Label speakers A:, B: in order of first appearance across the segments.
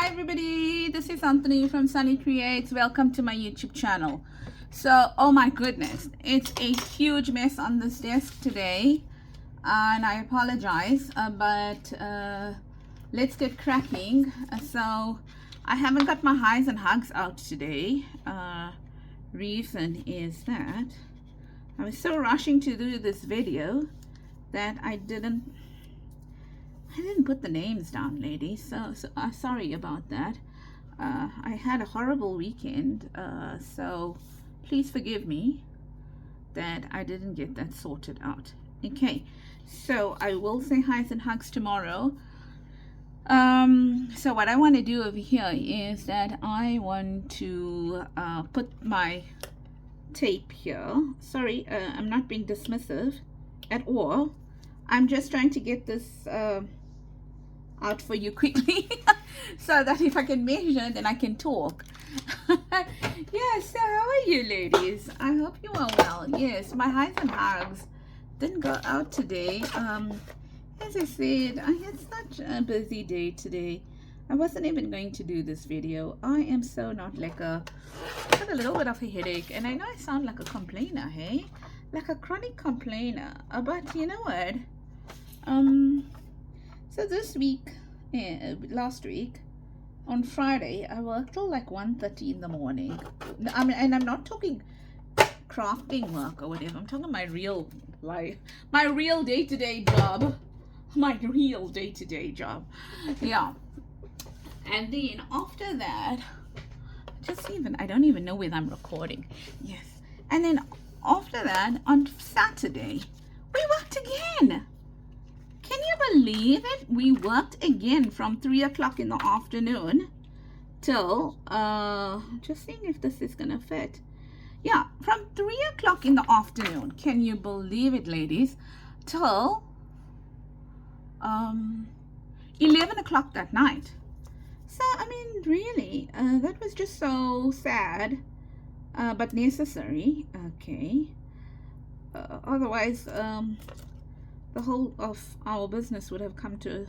A: Hi everybody, this is Anthony from Sunny Creates. Welcome to my YouTube channel. So, oh my goodness, it's a huge mess on this desk today, and I apologize, but let's get cracking. So, I haven't got my highs and hugs out today. Reason is that I was so rushing to do this video that I didn't put the names down, ladies, so sorry about that. I had a horrible weekend, so please forgive me that I didn't get that sorted out. Okay, so I will say highs and hugs tomorrow. So what I want to do over here is that I want to put my tape here. Sorry, I'm not being dismissive at all. I'm just trying to get this out for you quickly so that if I can measure, then I can talk. Yes, so how are you, ladies? I hope you are well. Yes, my highs and hugs didn't go out today. As I said, I had such a busy day today. I wasn't even going to do this video. I am so not like got a little bit of a headache, and I know I sound like a complainer, hey, like a chronic complainer, but you know what, so this week, last week, on Friday, I worked till like 1:30 in the morning. I mean, and I'm not talking crafting work or whatever. I'm talking my real life, my real day-to-day job, Yeah. And then after that, I don't even know whether I'm recording. Yes. And then after that, on Saturday, we worked again. Can you believe it? We worked again from 3 o'clock in the afternoon till, just seeing if this is going to fit. Yeah, from 3 o'clock in the afternoon. Can you believe it, ladies? Till 11 o'clock that night. So, I mean, really, that was just so sad, but necessary. Okay. Otherwise, the whole of our business would have come to a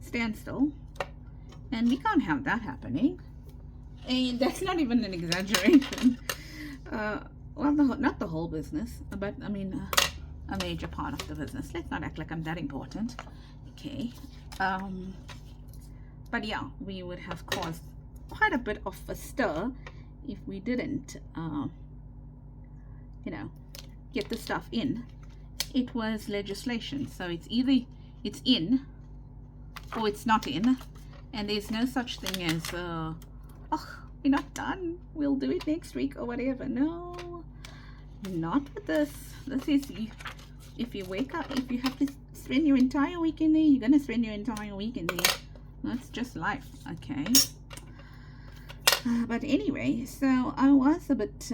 A: standstill, and we can't have that happening. And that's not even an exaggeration. Well, not the whole business, but I mean a major part of the business. Let's not act like I'm that important. Okay. But yeah, we would have caused quite a bit of a stir if we didn't get the stuff in. It was legislation, so it's either it's in or it's not in, and there's no such thing as oh, we're not done, we'll do it next week or whatever. No, not with this. This is, if you wake up, if you have to spend your entire week in there, you're gonna spend your entire week in there. That's just life. Okay. But anyway, so I was a bit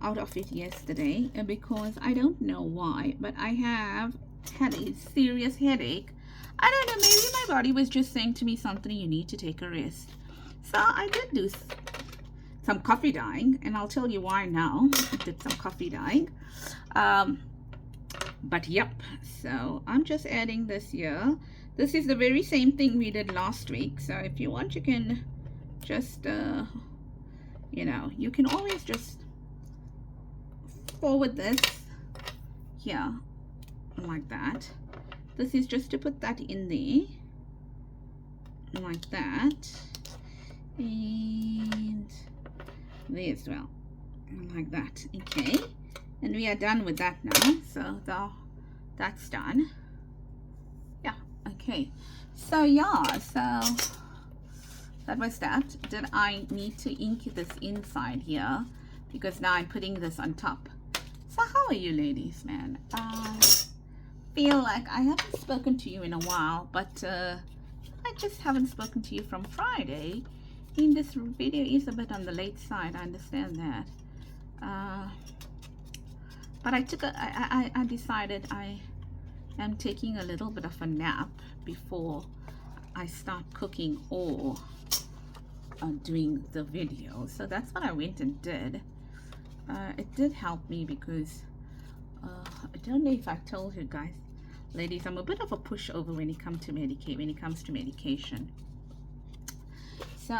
A: out of it yesterday because I don't know why, but I have had a serious headache. I don't know, maybe my body was just saying to me something, you need to take a rest. So I did do some coffee dyeing, and I'll tell you why now. I did some coffee dyeing. But yep, so I'm just adding this here. This is the very same thing we did last week, so if you want, you can just you can always just forward this here like that. This is just to put that in there like that, and there as well like that. Okay, and we are done with that now, so that's done. Yeah. Okay, so yeah, so that was that. Did I need to ink this inside here, because now I'm putting this on top. So how are you, ladies, man? Feel like I haven't spoken to you in a while, but I just haven't spoken to you from Friday. And this video is a bit on the late side, I understand that, but I decided I am taking a little bit of a nap before I start cooking or doing the video. So that's what I went and did. It did help me because I don't know if I told you guys, ladies, I'm a bit of a pushover when it comes to medication. So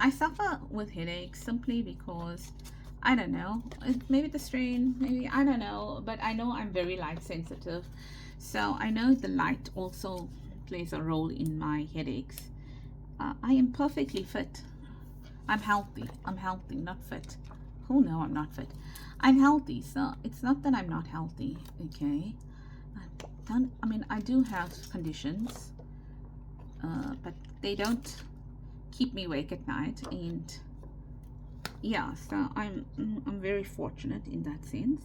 A: I suffer with headaches simply because I don't know, maybe the strain, maybe I don't know, but I know I'm very light sensitive, so I know the light also plays a role in my headaches. I am perfectly fit. I'm healthy, not fit. Oh no, I'm not fit. I'm healthy, so it's not that I'm not healthy. Okay, I mean, I do have conditions, but they don't keep me awake at night, and yeah, so I'm very fortunate in that sense.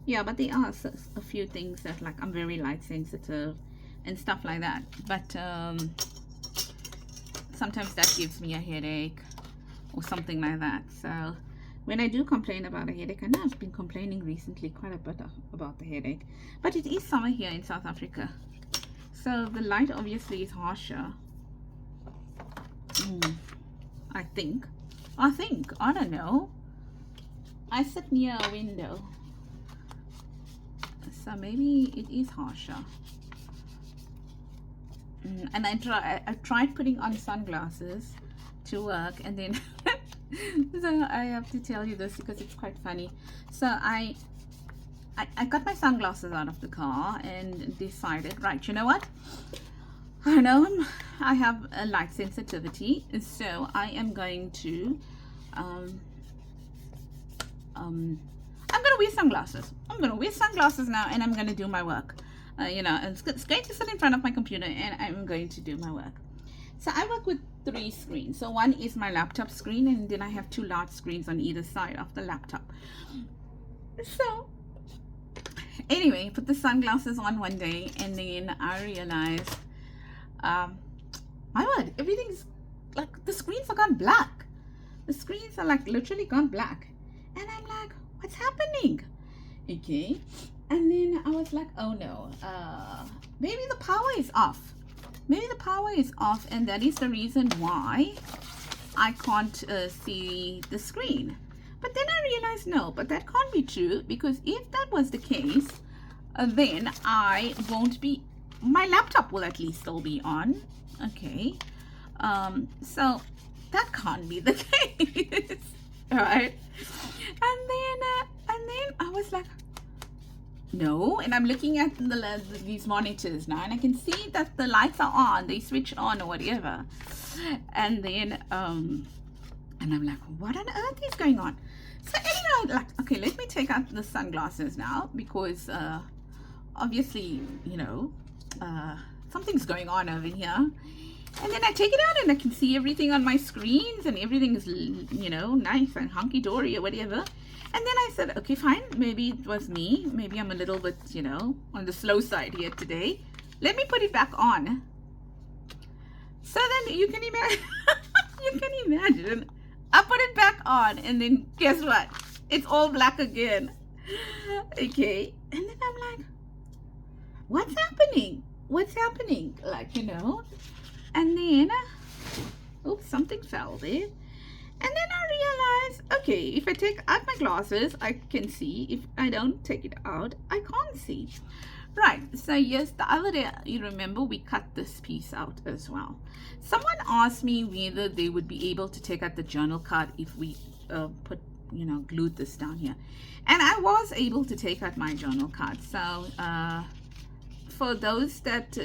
A: Yeah, but there are a few things that, like, I'm very light sensitive and stuff like that, but sometimes that gives me a headache or something like that. So when I do complain about a headache, I know I've been complaining recently quite a bit about the headache, but it is summer here in South Africa, so the light obviously is harsher. I think, I don't know. I sit near a window, so maybe it is harsher. And I tried putting on sunglasses to work, and then so I have to tell you this because it's quite funny. So I got my sunglasses out of the car and decided, right, you know what, I know I have a light sensitivity, so I am going to I'm gonna wear sunglasses. I'm gonna wear sunglasses now, and I'm gonna do my work. You know, it's great to sit in front of my computer, and I'm going to do my work. So I work with 3 screens. So one is my laptop screen, and then I have 2 large screens on either side of the laptop. So anyway, put the sunglasses on one day, and then I realized, my word, everything's like, the screens are gone black. The screens are like literally gone black, and I'm like, what's happening? Okay, and then I was like, oh no, maybe the power is off. Maybe the power is off, and that is the reason why I can't see the screen. But then I realized, no, but that can't be true, because if that was the case, then I won't be, my laptop will at least still be on. Okay, so that can't be the case. All right, and then I was like, no, and I'm looking at these monitors now, and I can see that the lights are on, they switch on or whatever, and then and I'm like, what on earth is going on? So anyway, like, okay, let me take out the sunglasses now, because obviously, you know, something's going on over here. And then I take it out, and I can see everything on my screens, and everything is, you know, nice and hunky-dory or whatever. And then I said, okay, fine, maybe it was me. Maybe I'm a little bit, you know, on the slow side here today. Let me put it back on. So then you can imagine, I put it back on, and then guess what? It's all black again. Okay, and then I'm like, what's happening? What's happening? Like, you know, and then, oops, something fell there. And then I realized, okay, if I take out my glasses, I can see. If I don't take it out, I can't see. Right, so yes, the other day, you remember, we cut this piece out as well. Someone asked me whether they would be able to take out the journal card if we put, you know, glued this down here. And I was able to take out my journal card. So for those that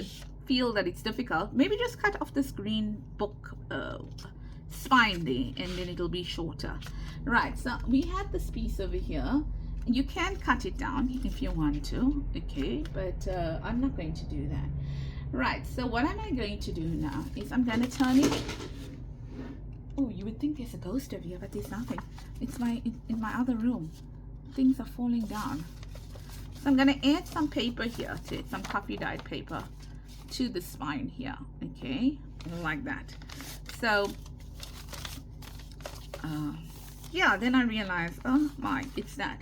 A: feel that it's difficult, maybe just cut off this green book spine there, and then it'll be shorter. Right, so we had this piece over here. You can cut it down if you want to, okay, but I'm not going to do that. Right, so what am I going to do now is I'm going to turn it. Oh, you would think there's a ghost over here, but there's nothing. It's in my other room. Things are falling down. So I'm going to add some paper here to it, some coffee dyed paper to the spine here, okay, like that. So yeah, then I realized, oh my, it's that.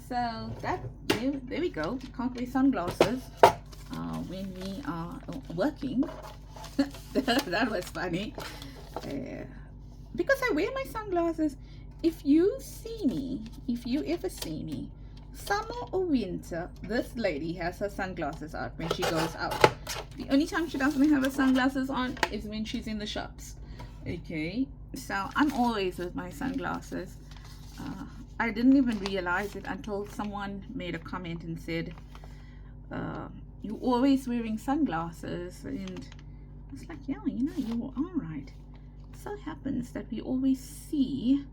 A: So that, there we go. Can't wear sunglasses when we are working. That was funny. Because I wear my sunglasses. If you ever see me summer or winter, this lady has her sunglasses out when she goes out. The only time she doesn't have her sunglasses on is when she's in the shops. Okay, so I'm always with my sunglasses. I didn't even realize it until someone made a comment and said, you're always wearing sunglasses. And I was like, yeah, you know, you are right. It so happens that we always see,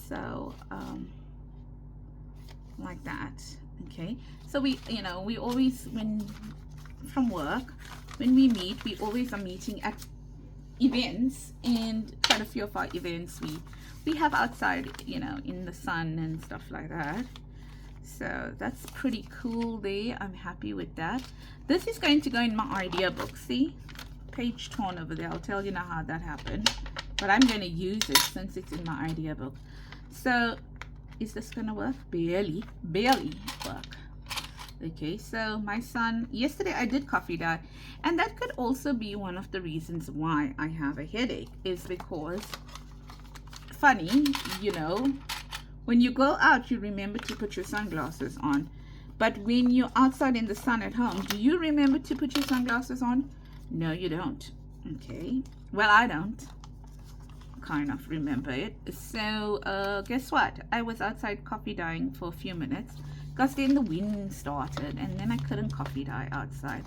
A: so like that. Okay, so we, you know, we always, when from work, when we meet, we always are meeting at events, and quite a few of our events we have outside, you know, in the sun and stuff like that. So that's pretty cool there. I'm happy with that. This is going to go in my idea book. See, page torn over there. I'll tell you now how that happened, but I'm going to use it since it's in my idea book. So is this gonna work? Barely work. Okay, so my son, yesterday I did coffee dye, and that could also be one of the reasons why I have a headache, is because, funny, you know, when you go out, you remember to put your sunglasses on, but when you're outside in the sun at home, do you remember to put your sunglasses on? No, you don't. Okay, well, I don't kind of remember it. So guess what, I was outside coffee dyeing for a few minutes because then the wind started, and then I couldn't coffee dye outside,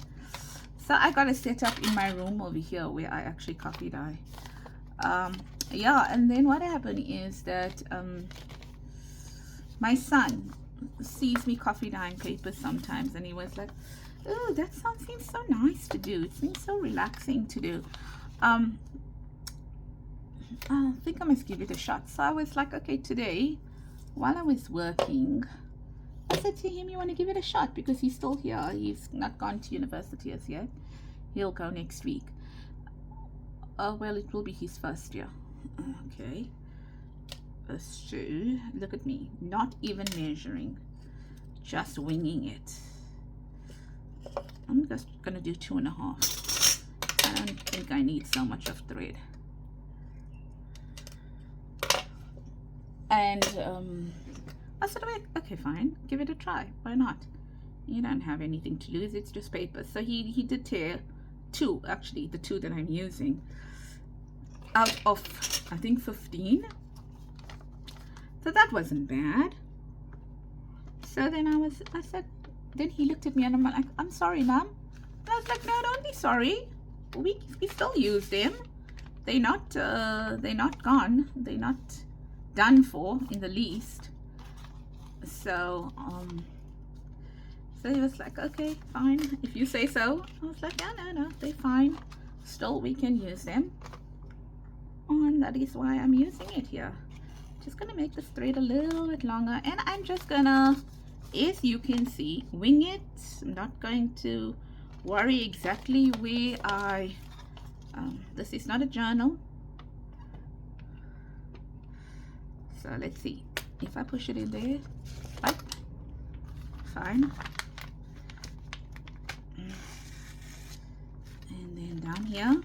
A: so I got to set up in my room over here where I actually coffee dye. Yeah, and then what happened is that my son sees me coffee dyeing papers sometimes, and he was like, oh, that seems so nice to do, it seems so relaxing to do. I think I must give it a shot. So I was like, okay, today while I was working, I said to him, you want to give it a shot, because he's still here, he's not gone to university as yet, he'll go next week. Oh, well, it will be his first year. Okay, so look at me, not even measuring, just winging it. I'm just gonna do 2.5. I don't think I need so much of thread. And I said, okay, fine, give it a try, why not? You don't have anything to lose, it's just paper. So he did tear 2, actually the 2 that I'm using, out of I think 15. So that wasn't bad. So then I said, then he looked at me and I'm like, I'm sorry, Mom. And I was like, no, don't be sorry, we still use them, they're not gone, they're not done for in the least. So so he was like, okay, fine, if you say so. I was like, yeah, no, they're fine, still we can use them, and that is why I'm using it here. Just gonna make this thread a little bit longer, and I'm just gonna, as you can see, wing it. I'm not going to worry exactly where I this is not a journal. So let's see, if I push it in there, right, fine, and then down here,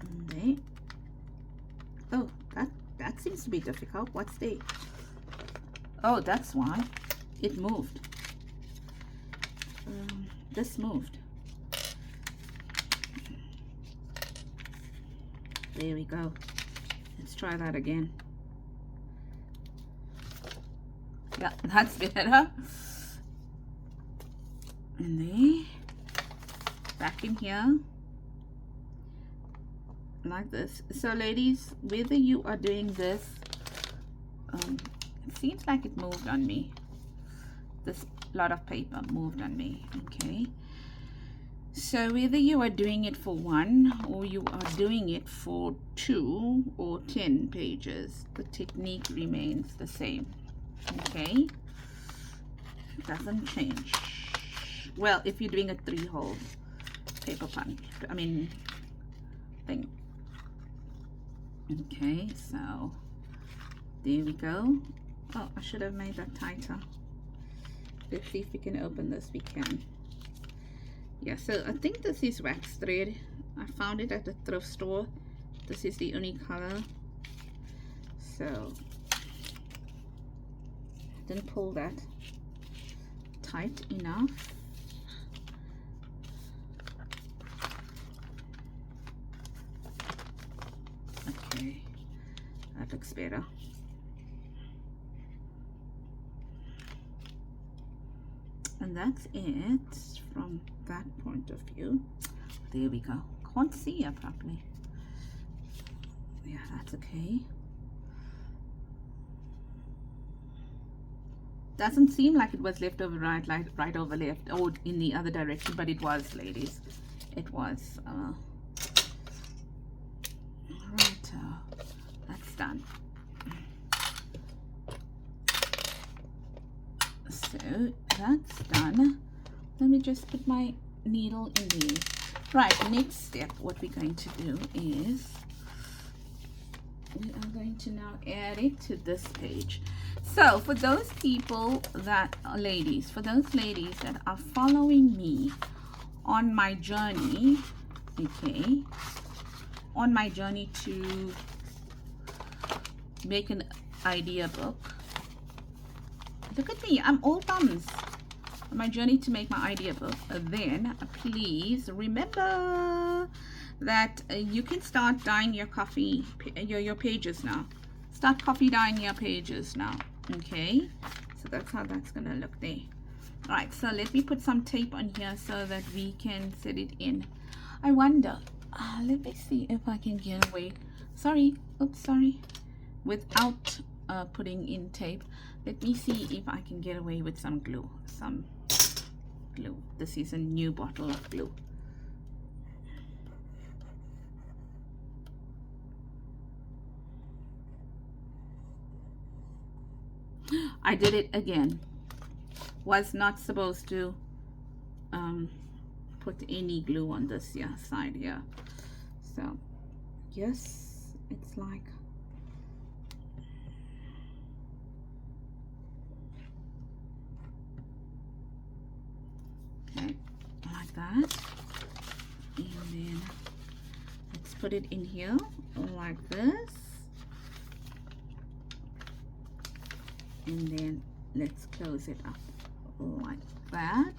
A: and there. Oh, that seems to be difficult. What's there? Oh, that's why it moved. This moved. There we go. Let's try that again. Yeah, that's better. And there, back in here, like this. So ladies, whether you are doing this, it seems like it moved on me. This lot of paper moved on me. Okay. So whether you are doing it for 1 or you are doing it for 2 or 10 pages, the technique remains the same. Okay, it doesn't change. Well, if you're doing a 3-hole paper punch, I mean thing. Okay, so there we go. Oh, I should have made that tighter. Let's see if we can open this. We can. Yeah, so I think this is wax thread. I found it at the thrift store. This is the only color. So didn't pull that tight enough. Okay, that looks better. And that's it from that point of view. There we go. Can't see her properly. Yeah, that's okay. Doesn't seem like it was left over right, like right over left, or in the other direction, but it was, ladies. It was. Right, that's done. So that's done. Let me just put my needle in there. Right, next step, what we're going to do is we are going to now add it to this page. So for those people that are ladies, for those ladies that are following me on my journey, okay, on my journey to make an idea book. Look at me, I'm all thumbs. On my journey to make my idea book, then please remember that you can start dyeing your your pages now. Start coffee dyeing your pages now. Okay, so that's how that's gonna look there. All right, so let me put some tape on here so that we can set it in. I wonder, let me see if I can get away. Sorry, oops, sorry. Without putting in tape, let me see if I can get away with some glue. Some glue. This is a new bottle of glue. I did it again. Was not supposed to put any glue on this side here. So yes, it's like okay, like that. And then let's put it in here like this. And then let's close it up like that.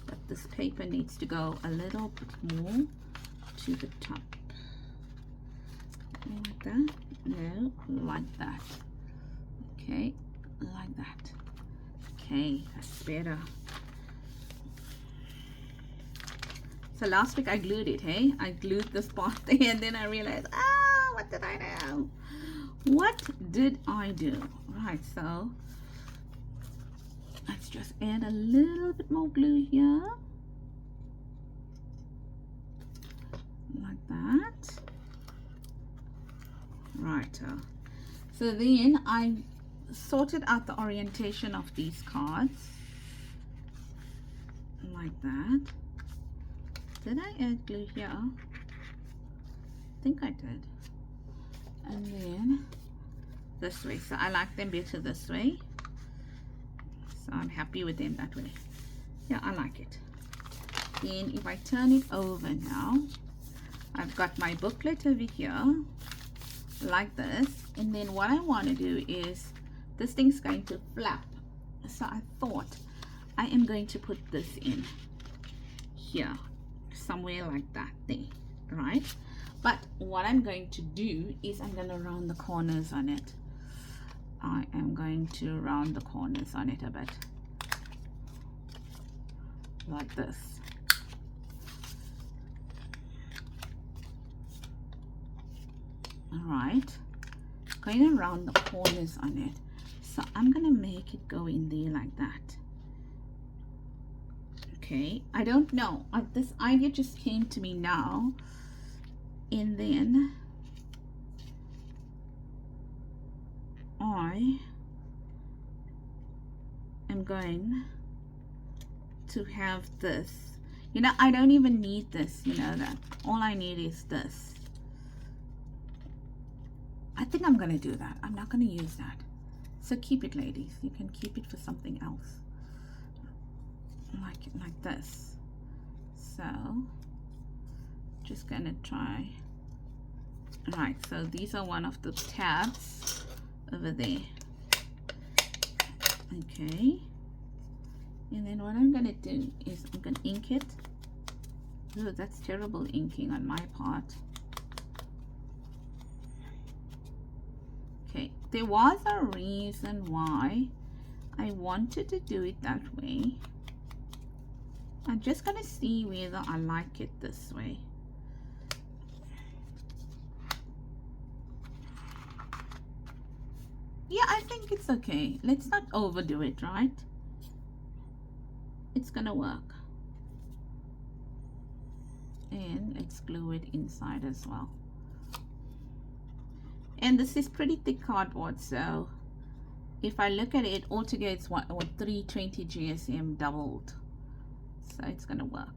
A: But this paper needs to go a little bit more to the top. Like that? No, like that. Okay, like that. Okay, that's better. So last week I glued it, hey? I glued this part there, and then I realized, what did I do? What did I do? Right, so let's just add a little bit more glue here. Like that. Right, so then I sorted out the orientation of these cards. Like that. Did I add glue here? I think I did. And then this way. So I like them better this way. So I'm happy with them that way. Yeah, I like it. Then if I turn it over now, I've got my booklet over here like this. And then what I want to do is, this thing's going to flap. So I thought I am going to put this in here, somewhere like that there, right? But what I'm going to do is I'm going to round the corners on it. I am going to round the corners on it a bit. Like this. Alright. Going around the corners on it. So I'm going to make it go in there like that. Okay. I don't know. This idea just came to me now. And then I am going to have this. You know, I don't even need this, you know that. All I need is this. I think I'm going to do that. I'm not going to use that. So keep it, ladies. You can keep it for something else. Like this. So just gonna try. Right, so these are one of the tabs over there. Okay, and then what I'm gonna do is I'm gonna ink it. Oh, that's terrible inking on my part. Okay, there was a reason why I wanted to do it that way. I'm just gonna see whether I like it this way. Yeah, I think it's okay. Let's not overdo it, right? It's gonna work. And let's glue it inside as well. And this is pretty thick cardboard, so if I look at it altogether, it's what 320 GSM doubled, so it's gonna work.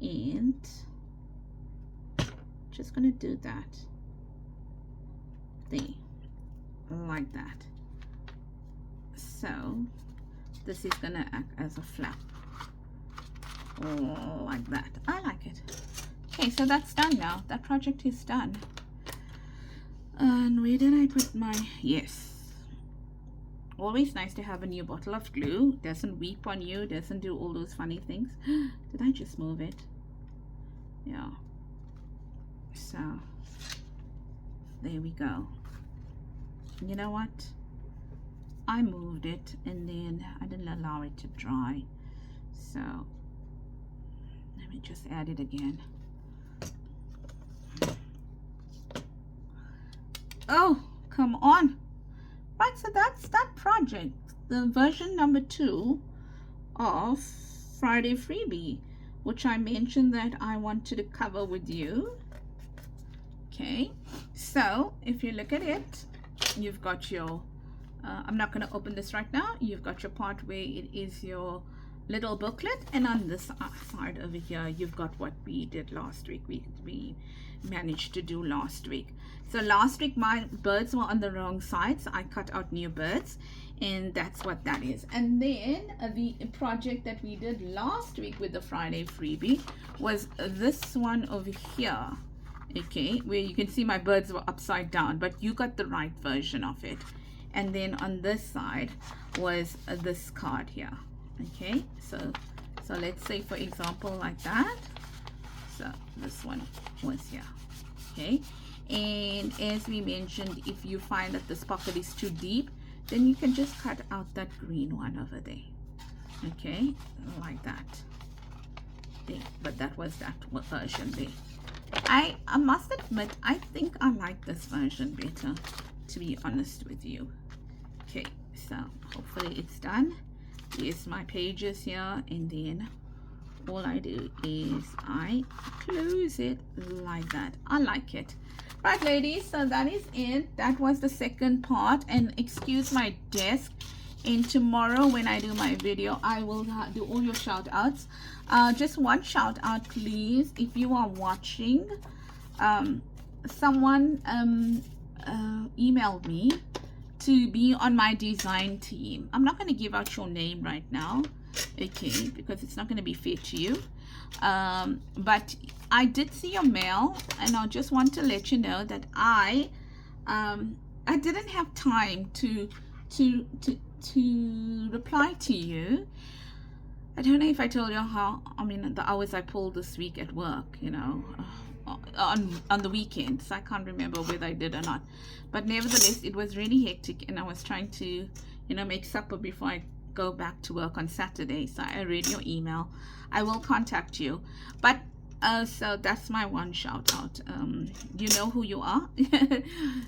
A: And just gonna do that there, like that. So this is gonna act as a flap, like that. I like it. Okay, so that's done now. That project is done. And where did I put my, yes, always nice to have a new bottle of glue. Doesn't weep on you, doesn't do all those funny things. Did I just move it? Yeah, so there we go. You know what, I moved it and then I didn't allow it to dry, so let me just add it again. Oh, come on. Right, so that's that project, the version number 2 of Friday Freebie, which I mentioned that I wanted to cover with you. Okay, so if you look at it, you've got your I'm not going to open this right now. You've got your part where it is your little booklet, and on this side over here you've got what we did last week. We managed to do last week. So last week my birds were on the wrong side, so I cut out new birds, and that's what that is. And then the project that we did last week with the Friday Freebie was this one over here, okay, where you can see my birds were upside down, but you got the right version of it. And then on this side was this card here. Okay, so let's say for example like that. So this one was here. Okay, and as we mentioned, if you find that this pocket is too deep, then you can just cut out that green one over there. Okay, like that there. But that was that version there. I must admit, I think I like this version better, to be honest with you. Okay, so hopefully it's done. Here's my pages here, and then all I do is I close it like that. I like it. Right, ladies, so that is it. That was the second part. And excuse my desk, and tomorrow when I do my video I will do all your shout outs. Just one shout out please. If you are watching, someone emailed me to be on my design team. I'm not going to give out your name right now, okay, because it's not going to be fair to you. But I did see your mail, and I just want to let you know that I didn't have time to reply to you. I don't know if I told you how, I mean, the hours I pulled this week at work, you know, on the weekends. I can't remember whether I did or not, but nevertheless it was really hectic, and I was trying to, you know, make supper before I go back to work on Saturday. So I read your email. I will contact you, but so that's my one shout out. You know who you are.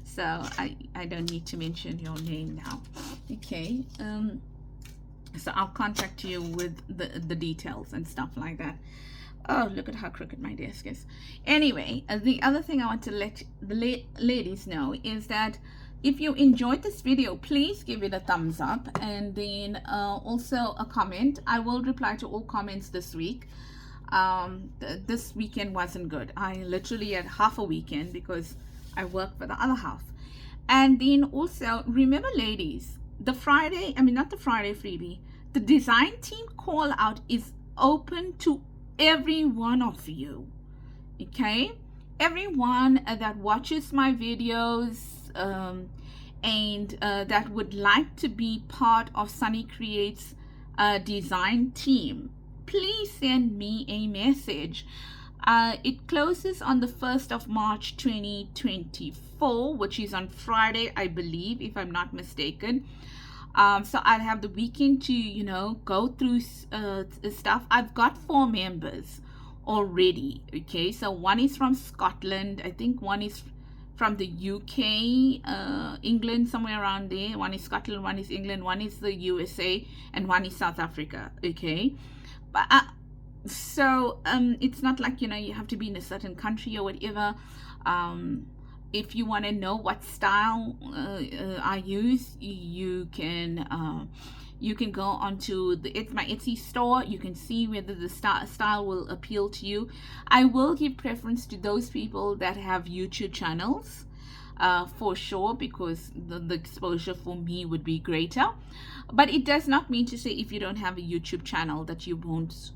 A: So I don't need to mention your name now, okay. So I'll contact you with the details and stuff like that. Oh, look at how crooked my desk is. Anyway, the other thing I want to let the ladies know is that if you enjoyed this video, please give it a thumbs up, and then also a comment. I will reply to all comments this week. This weekend wasn't good. I literally had half a weekend because I worked for the other half. And then also remember, ladies, the Friday, I mean not the Friday Freebie, the design team call out is open to every one of you, okay? Everyone that watches my videos, and that would like to be part of Sunny Creates design team, please send me a message. It closes on the 1st of March 2024, which is on Friday, I believe, if I'm not mistaken. So I'll have the weekend to, go through stuff. I've got 4 members already. Okay, so one is from Scotland. I think one is from the UK, England, somewhere around there. One is Scotland, one is England, one is the USA, and one is South Africa. Okay, but so it's not like you have to be in a certain country or whatever. If you want to know what style I use, you can go onto my Etsy store. You can see whether the style will appeal to you. I will give preference to those people that have YouTube channels, for sure, because the exposure for me would be greater. But it does not mean to say if you don't have a YouTube channel that you won't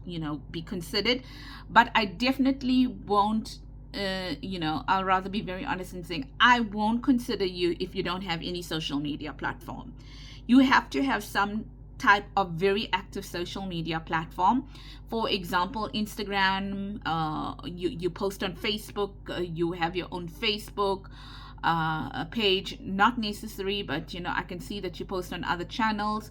A: be considered. But I definitely won't I'll rather be very honest in saying I won't consider you if you don't have any social media platform. You have to have some type of very active social media platform. For example, Instagram, you post on Facebook, you have your own Facebook page. Not necessary, but I can see that you post on other channels.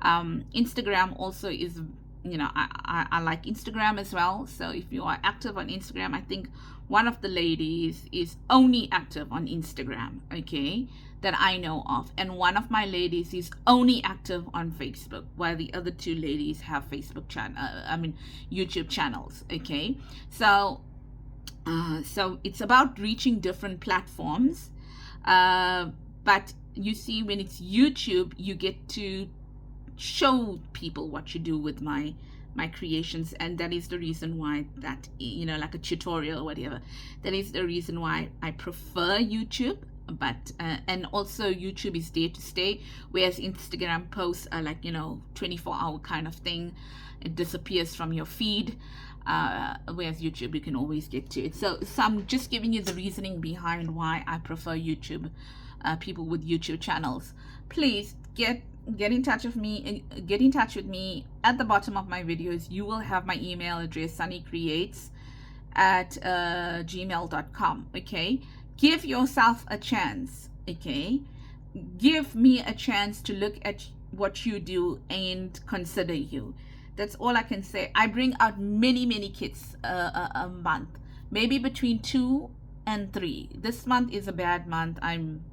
A: Instagram also is, I like Instagram as well. So if you are active on Instagram, I think one of the ladies is only active on Instagram, okay, that I know of, and one of my ladies is only active on Facebook, while the other 2 ladies have YouTube channels. Okay, so it's about reaching different platforms, but you see, when it's YouTube, you get to show people what you do with my creations, and that is the reason why that, like a tutorial or whatever, that is the reason why I prefer YouTube. But and also YouTube is there to stay, whereas Instagram posts are like 24-hour kind of thing. It disappears from your feed, whereas YouTube, you can always get to it. So I'm just giving you the reasoning behind why I prefer YouTube, people with YouTube channels. Please get in touch with me. Get in touch with me. At the bottom of my videos, you will have my email address, sanniecreates@gmail.com. Okay, give yourself a chance. Okay, give me a chance to look at what you do and consider you. That's all I can say. I bring out many kits a month, maybe between 2 and 3. This month is a bad month. I'm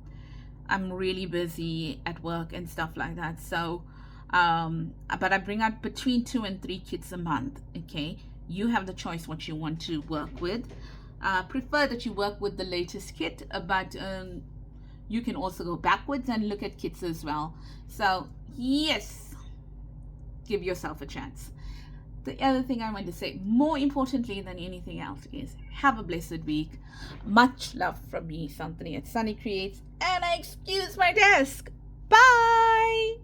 A: really busy at work and stuff like that. So but I bring out between 2 and 3 kits a month. Okay, you have the choice what you want to work with. Prefer that you work with the latest kit, but you can also go backwards and look at kits as well. So yes, give yourself a chance. The other thing I want to say, more importantly than anything else, is have a blessed week. Much love from me, Santhony at Sunny Creates, and I excuse my desk. Bye.